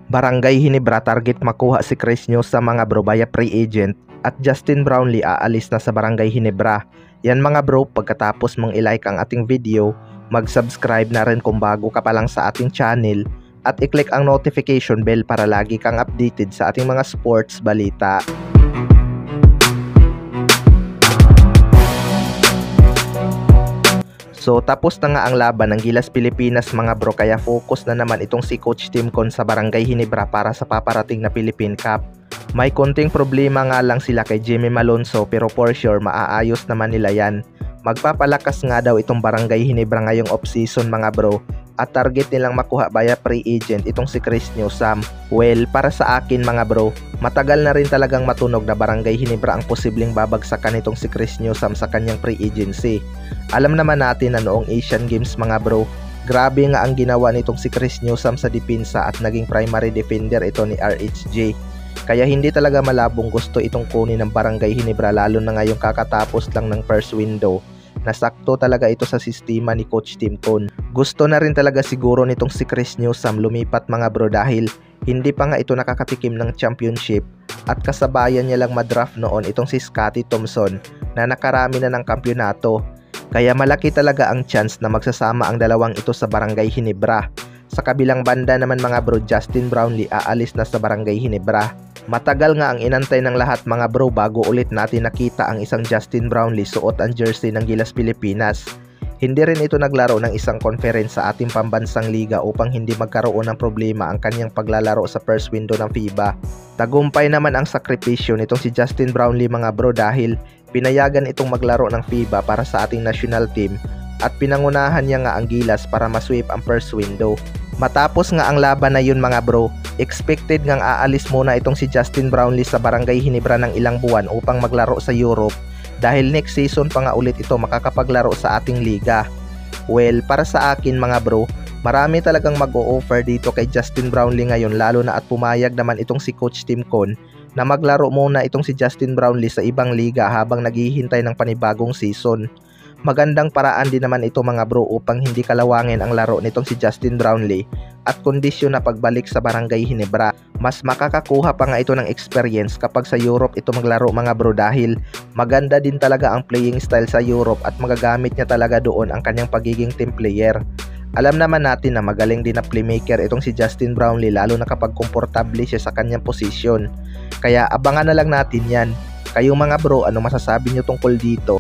Barangay Ginebra target makuha si Chris News sa mga bro via free agent at Justin Brownlee aalis na sa Barangay Ginebra. Yan mga bro, pagkatapos mong i-like ang ating video, mag-subscribe na rin kung bago ka pa lang sa ating channel at i-click ang notification bell para lagi kang updated sa ating mga sports balita. So tapos na nga ang laban ng Gilas Pilipinas mga bro, kaya focus na naman itong si Coach Tim Con sa Barangay Ginebra para sa paparating na Philippine Cup. May konting problema nga lang sila kay Jimmy Malonzo pero for sure maaayos naman nila yan. Magpapalakas nga daw itong Barangay Ginebra ngayong off-season mga bro at target nilang makuha via free agent itong si Chris Newsome. Well, para sa akin mga bro, matagal na rin talagang matunog na Barangay Ginebra ang posibleng babagsakan itong si Chris Newsome sa kanyang free agency. Alam naman natin na noong Asian Games mga bro, grabe nga ang ginawa nitong si Chris Newsome sa depensa at naging primary defender ito ni RHJ. Kaya hindi talaga malabong gusto itong kunin ng Barangay Ginebra lalo na ngayong kakatapos lang ng first window. Nasakto talaga ito sa sistema ni Coach Tim Con. Gusto na rin talaga siguro nitong si Chris Newsome lumipat mga bro dahil hindi pa nga ito nakakatikim ng championship at kasabayan niya lang madraft noon itong si Scottie Thompson na nakarami na ng kampyonato. Kaya malaki talaga ang chance na magsasama ang dalawang ito sa Barangay Ginebra. Sa kabilang banda naman mga bro, Justin Brownlee aalis na sa Barangay Ginebra. Matagal nga ang inantay ng lahat mga bro bago ulit natin nakita ang isang Justin Brownlee suot ang jersey ng Gilas Pilipinas. Hindi rin ito naglaro ng isang conference sa ating pambansang liga upang hindi magkaroon ng problema ang kanyang paglalaro sa first window ng FIBA. Tagumpay naman ang sakripisyo nitong si Justin Brownlee mga bro dahil pinayagan itong maglaro ng FIBA para sa ating national team at pinangunahan niya nga ang Gilas para masweep ang first window. Matapos nga ang laban na yun mga bro, expected ngang aalis muna itong si Justin Brownlee sa Barangay Ginebra ng ilang buwan upang maglaro sa Europe dahil next season pa nga ulit ito makakapaglaro sa ating liga. Well, para sa akin mga bro, marami talagang mag-o-offer dito kay Justin Brownlee ngayon lalo na at pumayag naman itong si Coach Tim Con na maglaro muna itong si Justin Brownlee sa ibang liga habang naghihintay ng panibagong season. Magandang paraan din naman ito mga bro upang hindi kalawangin ang laro nitong si Justin Brownlee at kondisyon na pagbalik sa Barangay Ginebra. Mas makakakuha pa nga ito ng experience kapag sa Europe ito maglaro mga bro dahil maganda din talaga ang playing style sa Europe at magagamit niya talaga doon ang kanyang pagiging team player. Alam naman natin na magaling din na playmaker itong si Justin Brownlee lalo na kapag komportable siya sa kanyang posisyon. Kaya abangan na lang natin yan. Kayong mga bro, ano masasabi nyo tungkol dito?